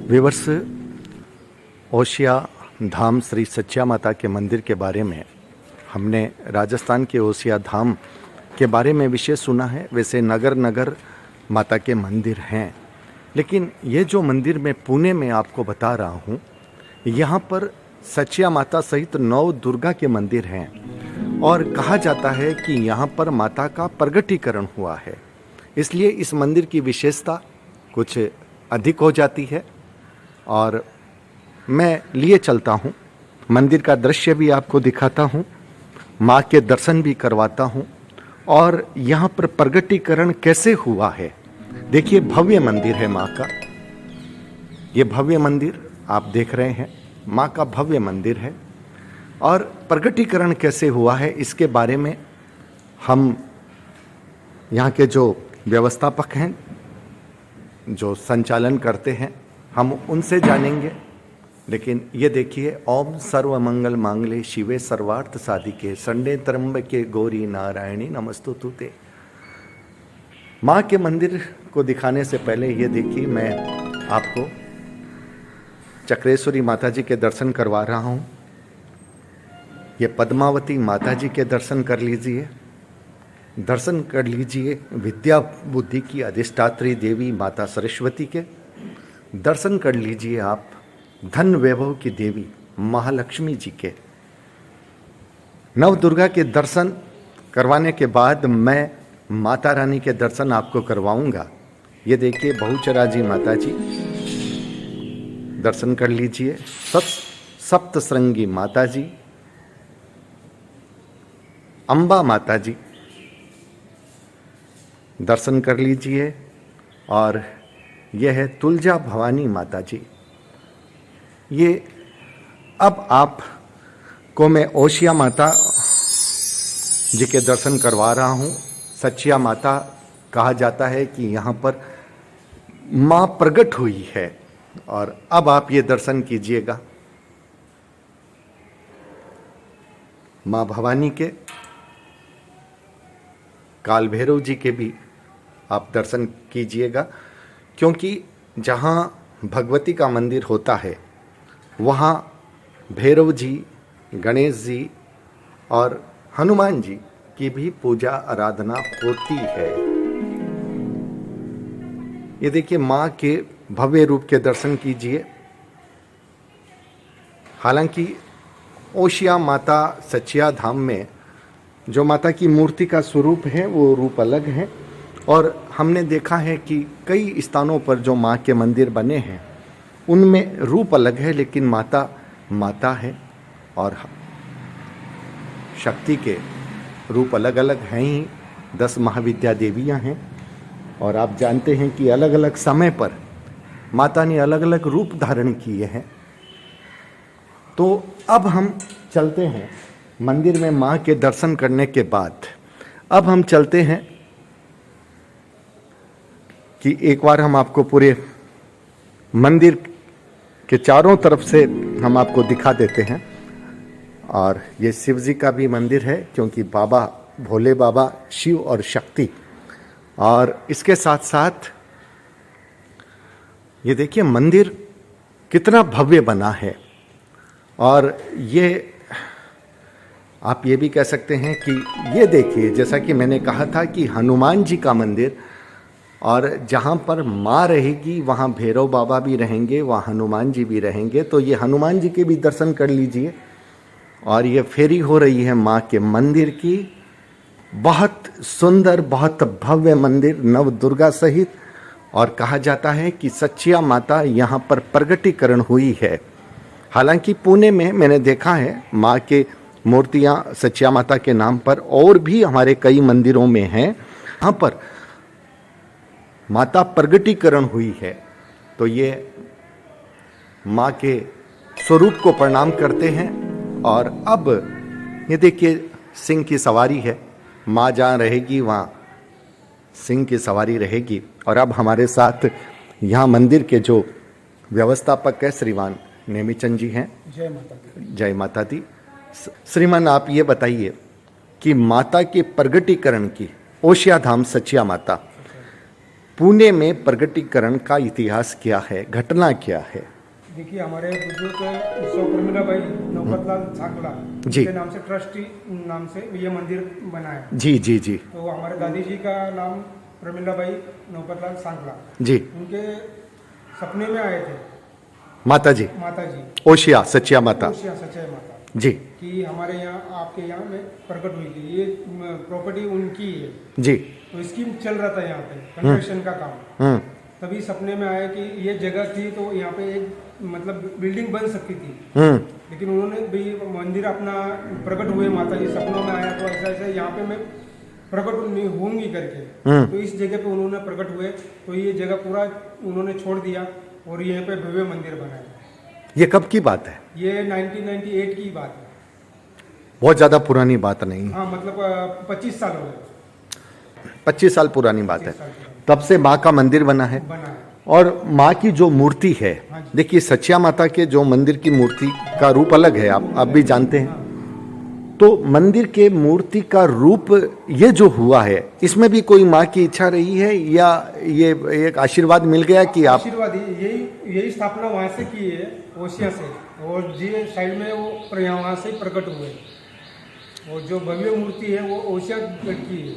Weavers, ओशिया धाम श्री सच्चिया माता के मंदिर के बारे में हमने राजस्थान के ओशिया धाम के बारे में विशेष सुना है। वैसे नगर नगर माता के मंदिर हैं, लेकिन ये जो मंदिर मैं पुणे में आपको बता रहा हूँ, यहाँ पर सच्चिया माता सहित 9 दुर्गा के मंदिर हैं और कहा जाता है कि यहाँ पर माता का प्रगटीकरण हुआ है। इसलिए इस मंदिर की विशेषता कुछ अधिक हो जाती है और मैं लिए चलता हूँ, मंदिर का दृश्य भी आपको दिखाता हूँ, माँ के दर्शन भी करवाता हूँ और यहाँ पर प्रगटीकरण कैसे हुआ है। देखिए, भव्य मंदिर है माँ का। ये भव्य मंदिर आप देख रहे हैं, माँ का भव्य मंदिर है और प्रगटीकरण कैसे हुआ है इसके बारे में हम यहाँ के जो व्यवस्थापक हैं, जो संचालन करते हैं, हम उनसे जानेंगे। लेकिन ये देखिए, ओम सर्व मंगल मांगले शिवे सर्वार्थ साधिके संडे त्र्यंबके गौरी नारायणी नमस्तुते। माँ के मंदिर को दिखाने से पहले ये देखिए, मैं आपको चक्रेश्वरी माता जी के दर्शन करवा रहा हूँ। ये पद्मावती माता जी के दर्शन कर लीजिए, दर्शन कर लीजिए विद्या बुद्धि की अधिष्ठात्री देवी माता सरस्वती के। दर्शन कर लीजिए आप धन वैभव की देवी महालक्ष्मी जी के। नव दुर्गा के दर्शन करवाने के बाद मैं माता रानी के दर्शन आपको करवाऊंगा। ये देखिए, बहुचराजी माता जी, दर्शन कर लीजिए। सप्तश्रृंगी माता जी, अंबा माता जी, दर्शन कर लीजिए। और यह है तुलजा भवानी माता जी। ये अब आपको मैं ओशिया माता जी के दर्शन करवा रहा हूँ। सच्चिया माता कहा जाता है कि यहाँ पर माँ प्रकट हुई है और अब आप ये दर्शन कीजिएगा माँ भवानी के, काल भैरव जी के भी आप दर्शन कीजिएगा, क्योंकि जहाँ भगवती का मंदिर होता है वहाँ भैरव जी, गणेश जी और हनुमान जी की भी पूजा आराधना होती है। ये देखिए, माँ के भव्य रूप के दर्शन कीजिए। हालांकि ओशिया माता सच्चिया धाम में जो माता की मूर्ति का स्वरूप है वो रूप अलग है और हमने देखा है कि कई स्थानों पर जो माँ के मंदिर बने हैं उनमें रूप अलग है, लेकिन माता माता है और शक्ति के रूप अलग अलग हैं ही। 10 महाविद्या देवियाँ हैं और आप जानते हैं कि अलग अलग समय पर माता ने अलग अलग रूप धारण किए हैं। तो अब हम चलते हैं मंदिर में माँ के दर्शन करने के बाद। अब हम चलते हैं कि एक बार हम आपको पूरे मंदिर के चारों तरफ से हम आपको दिखा देते हैं। और ये शिव जी का भी मंदिर है, क्योंकि बाबा भोले बाबा शिव और शक्ति, और इसके साथ साथ ये देखिए मंदिर कितना भव्य बना है। और ये आप ये भी कह सकते हैं कि ये देखिए, जैसा कि मैंने कहा था कि हनुमान जी का मंदिर, और जहाँ पर माँ रहेगी वहाँ भैरव बाबा भी रहेंगे, वहाँ हनुमान जी भी रहेंगे। तो ये हनुमान जी के भी दर्शन कर लीजिए। और ये फेरी हो रही है माँ के मंदिर की। बहुत सुंदर, बहुत भव्य मंदिर नव दुर्गा सहित। और कहा जाता है कि सच्चिया माता यहाँ पर प्रगटीकरण हुई है। हालांकि पुणे में मैंने देखा है माँ के मूर्तियाँ सच्चिया माता के नाम पर और भी हमारे कई मंदिरों में हैं, यहाँ पर माता प्रगटीकरण हुई है। तो ये माँ के स्वरूप को प्रणाम करते हैं। और अब ये देखिए, सिंह की सवारी है। माँ जहाँ रहेगी वहाँ सिंह की सवारी रहेगी। और अब हमारे साथ यहाँ मंदिर के जो व्यवस्थापक है श्रीमान नेमीचंद जी हैं। जय माता दी। जय माता दी। श्रीमान, आप ये बताइए कि माता के प्रगटीकरण की ओशिया धाम सच्चिया माता पुणे में प्रगटीकरण का इतिहास क्या है, घटना क्या है? देखिए, हमारे बुजुर्ग सौ प्रमिला भाई नौकतलाल छाकला जी के नाम से ट्रस्टी नाम से ये मंदिर बना है। जी जी जी तो हमारे दादी जी का नाम प्रमिला भाई नौकतलाल छाकला। जी। उनके सपने में आए थे माता जी ओशिया सचिया माता सच्चाई माता जी कि हमारे यहाँ आपके यहाँ में प्रकट हुई थी। ये प्रॉपर्टी उनकी है जी। तो स्कीम चल रहा था यहाँ पे कंस्ट्रक्शन का काम। तभी सपने में आया कि ये जगह थी तो यहाँ पे एक मतलब बिल्डिंग बन सकती थी। लेकिन उन्होंने भी मंदिर अपना प्रकट हुए, माता जी सपनों में आया तो ऐसा ऐसा यहाँ पे मैं प्रकट होंगी करके। तो इस जगह पे उन्होंने प्रकट हुए तो ये जगह पूरा उन्होंने छोड़ दिया और यहाँ पे भव्य मंदिर बनाया। ये कब की बात है? ये 1998 की बात है। बहुत ज्यादा पुरानी बात नहीं। हाँ, मतलब 25 साल हो गए। 25 साल पुरानी बात है। 25 साल पुरानी। तब से माँ का मंदिर बना है। और माँ की जो मूर्ति है, देखिए सचिया माता के जो मंदिर की मूर्ति का रूप अलग है, आप भी जानते हैं। तो मंदिर के मूर्ति का रूप ये जो हुआ है, इसमें भी कोई माँ की इच्छा रही है या ये एक आशीर्वाद मिल गया कि आप? आशीर्वाद यही स्थापना वहाँ से की है, ओशिया से। और जी साइड में वो वहाँ से प्रकट हुए और जो भव्य मूर्ति है वो ओशिया की है।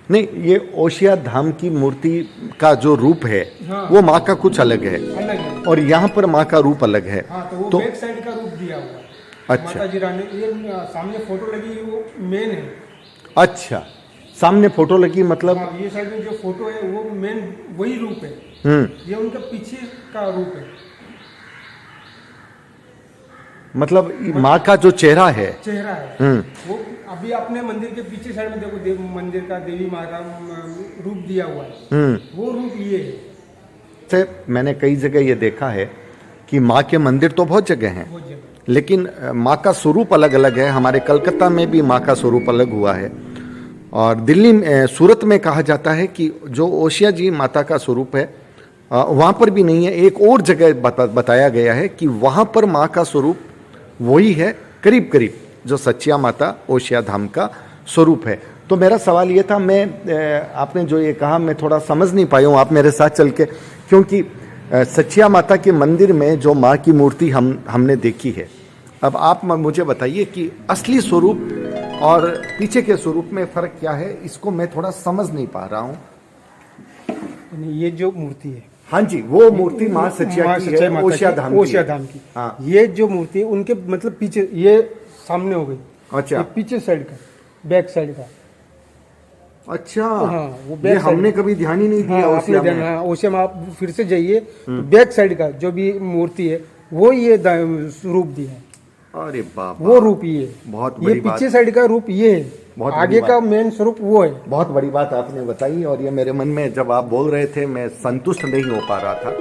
नहीं, ये ओशिया धाम की मूर्ति का जो रूप है, हाँ, वो माँ का कुछ अलग है और यहाँ पर माँ का रूप अलग है। हाँ, तो वो बैक साइड का रूप दिया हुआ। अच्छा, माता जी रानी, ये सामने फोटो लगी वो मेन है। अच्छा, सामने फोटो लगी मतलब? हाँ, ये साइड में जो फोटो है वो मेन वही रूप है। ये उनका पीछे का रूप है। मतलब माँ का जो चेहरा है वो अभी अपने मंदिर के पीछे साइड में देखो, मंदिर का देवी माँ का रूप दिया हुआ है। वो रूप ये है। मैंने कई जगह ये देखा है कि माँ के मंदिर तो बहुत जगह हैं, लेकिन माँ का स्वरूप अलग अलग है। हमारे कलकत्ता में भी माँ का स्वरूप अलग हुआ है और दिल्ली में, सूरत में कहा जाता है कि जो ओशिया जी माता का स्वरूप है वहाँ पर भी नहीं है। एक और जगह बताया गया है कि वहाँ पर माँ का स्वरूप वही है, करीब करीब जो सच्चिया माता ओशिया धाम का स्वरूप है। तो मेरा सवाल ये था, आपने जो ये कहा मैं थोड़ा समझ नहीं पाया हूँ, आप मेरे साथ चल के, क्योंकि सच्चिया माता के मंदिर में जो माँ की मूर्ति हमने देखी है, अब आप मुझे बताइए कि असली स्वरूप और पीछे के स्वरूप में फर्क क्या है, इसको मैं थोड़ा समझ नहीं पा रहा हूँ। ये जो मूर्ति है, हाँ जी, वो मूर्ति माँ सच्चिया की है, ओशिया धाम की। हाँ, ये जो मूर्ति है उनके मतलब पीछे, ये सामने हो गई। अच्छा, पीछे साइड का, बैक साइड का। अच्छा, हाँ, वो ये हमने कभी ध्यान ही नहीं दिया। ओशिया में, ओशिया में आप फिर से जाइए तो बैक साइड का जो भी मूर्ति है वो ये रूप दिया है। अरे बाप, वो रूप ये बहुत बड़ी बात। पीछे साइड का रूप ये है, आगे का मेन स्वरूप वो है। बहुत बड़ी बात आपने बताई और ये मेरे मन में जब आप बोल रहे थे मैं संतुष्ट नहीं हो पा रहा था,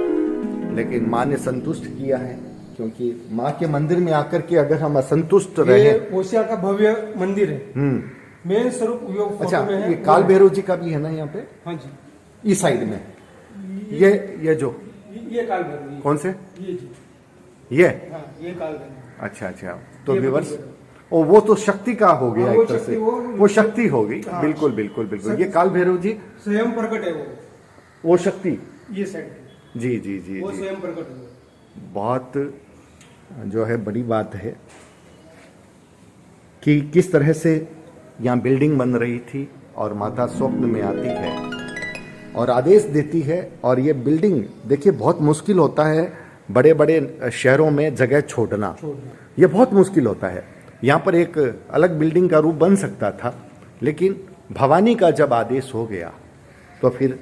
लेकिन माँ ने संतुष्ट किया है। क्योंकि माँ के मंदिर में आकर के अगर हम असंतुष्ट रहे, ओशिया का भव्य मंदिर है, मेन स्वरूप। अच्छा, ये काल भैरव जी का भी है ना यहाँ पे? हाँ जी, इस साइड में ये काल भैरव। कौन से? ये काल भैरव। अच्छा अच्छा, तो व्यूअर्स, ओ वो तो शक्ति का हो गया एक तरह से, वो शक्ति हो गई। बिल्कुल बिल्कुल बिल्कुल, ये काल भैरव जी स्वयं प्रकट है। वो शक्ति ये साइड, जी जी जी, वो स्वयं प्रकट है। बहुत जो है बड़ी बात है कि किस तरह से यहाँ बिल्डिंग बन रही थी और माता स्वप्न में आती है और आदेश देती है। और ये बिल्डिंग देखिए, बहुत मुश्किल होता है बड़े बड़े शहरों में जगह छोड़ना, ये बहुत मुश्किल होता है। यहाँ पर एक अलग बिल्डिंग का रूप बन सकता था, लेकिन भवानी का जब आदेश हो गया तो फिर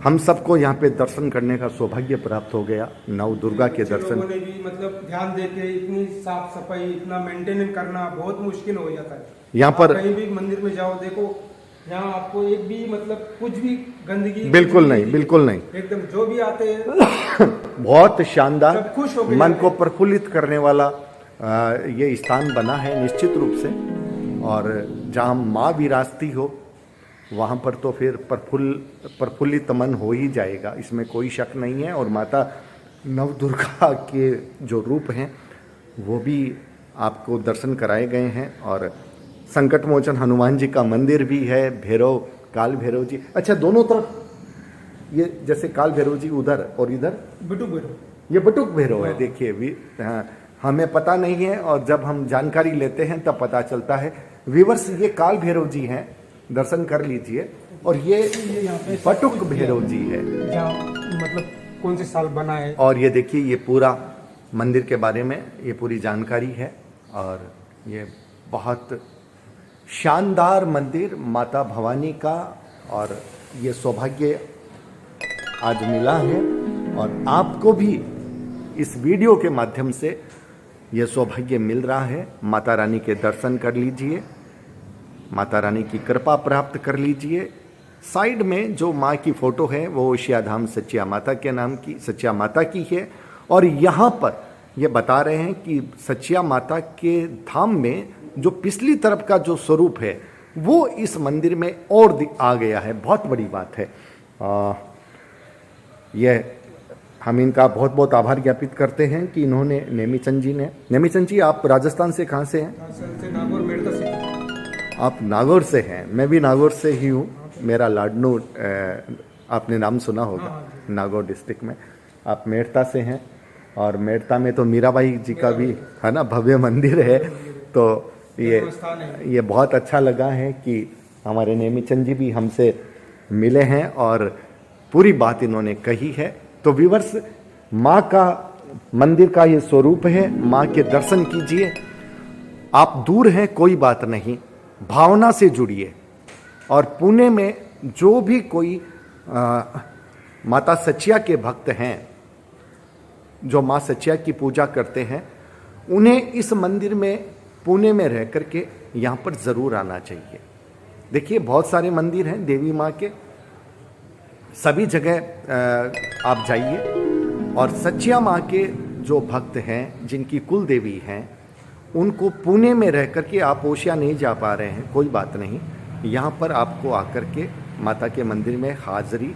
हम सबको यहाँ पे दर्शन करने का सौभाग्य प्राप्त हो गया। नव दुर्गा के दर्शन, लोगों ने भी मतलब ध्यान देके इतनी साफ सफाई, इतना मेंटेनेंस करना बहुत मुश्किल हो जाता है। यहाँ पर कहीं भी मंदिर में जाओ, देखो यहाँ आपको एक भी मतलब कुछ भी गंदगी बिल्कुल नहीं, बिल्कुल नहीं, एकदम जो भी आते हैं बहुत शानदार, खुश हो मन को प्रफुल्लित करने वाला ये स्थान बना है निश्चित रूप से। और जहाँ माँ विराजती हो वहाँ पर तो फिर प्रफुल्लित मन हो ही जाएगा, इसमें कोई शक नहीं है। और माता नव दुर्गा के जो रूप हैं वो भी आपको दर्शन कराए गए हैं और संकट मोचन हनुमान जी का मंदिर भी है, भैरव, काल भैरव जी। अच्छा, दोनों तरफ ये जैसे काल भैरव जी उधर और इधर बिटू बेरो। ये बटुक भैरव है। देखिए भी हाँ, हमें पता नहीं है और जब हम जानकारी लेते हैं तब पता चलता है। व्यूअर्स, ये काल भैरव जी हैं, दर्शन कर लीजिए। और ये यहाँ पे बटुक भैरव जी है, जहाँ मतलब कौन से साल बना है। और ये देखिए ये पूरा मंदिर के बारे में ये पूरी जानकारी है। और ये बहुत शानदार मंदिर माता भवानी का, और ये सौभाग्य आज मिला है। और आपको भी इस वीडियो के माध्यम से ये सौभाग्य मिल रहा है। माता रानी के दर्शन कर लीजिए, माता रानी की कृपा प्राप्त कर लीजिए। साइड में जो माँ की फोटो है वो ओशिया धाम सच्चिया माता के नाम की, सच्चिया माता की है। और यहाँ पर ये बता रहे हैं कि सच्चिया माता के धाम में जो पिछली तरफ का जो स्वरूप है वो इस मंदिर में और आ गया है। बहुत बड़ी बात है। यह हम इनका बहुत बहुत आभार ज्ञापित करते हैं कि इन्होंने, नेमीचंद जी ने। नेमीचंद जी, आप राजस्थान से कहाँ से हैं? से नागौर मेड़ता से। आप नागौर से हैं। मैं भी नागौर से ही हूँ। मेरा लाडनू आपने नाम सुना होगा, नागौर डिस्ट्रिक्ट में। आप मेड़ता से हैं, और मेड़ता में तो मीराबाई जी का भी है ना भव्य मंदिर है। तो ये बहुत अच्छा लगा है कि हमारे नेमीचंद जी भी हमसे मिले हैं और पूरी बात इन्होंने कही है। तो व्यूअर्स, माँ का मंदिर का ये स्वरूप है। माँ के दर्शन कीजिए। आप दूर हैं कोई बात नहीं, भावना से जुड़िए। और पुणे में जो भी कोई माता सच्चिया के भक्त हैं, जो माँ सच्चिया की पूजा करते हैं, उन्हें इस मंदिर में पुणे में रह करके यहाँ पर ज़रूर आना चाहिए। देखिए बहुत सारे मंदिर हैं देवी माँ के, सभी जगह आप जाइए। और सच्चिया माँ के जो भक्त हैं, जिनकी कुल देवी हैं, उनको पुणे में रह करके आप ओशिया नहीं जा पा रहे हैं, कोई बात नहीं, यहाँ पर आपको आकर के माता के मंदिर में हाज़िरी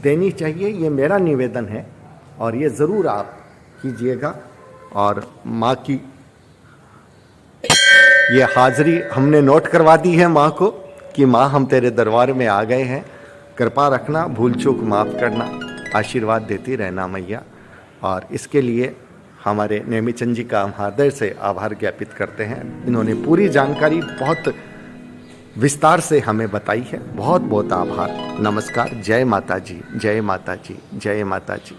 देनी चाहिए। ये मेरा निवेदन है और ये ज़रूर आप कीजिएगा। और माँ की ये हाज़िरी हमने नोट करवा दी है माँ को कि माँ हम तेरे दरबार में आ गए हैं, कृपा रखना, भूल चूक माफ़ करना, आशीर्वाद देती रहना मैया। और इसके लिए हमारे नेमीचंद जी का हम हृदय से आभार ज्ञापित करते हैं। इन्होंने पूरी जानकारी बहुत विस्तार से हमें बताई है। बहुत बहुत आभार। नमस्कार। जय माता जी, जय माता जी, जय माता जी।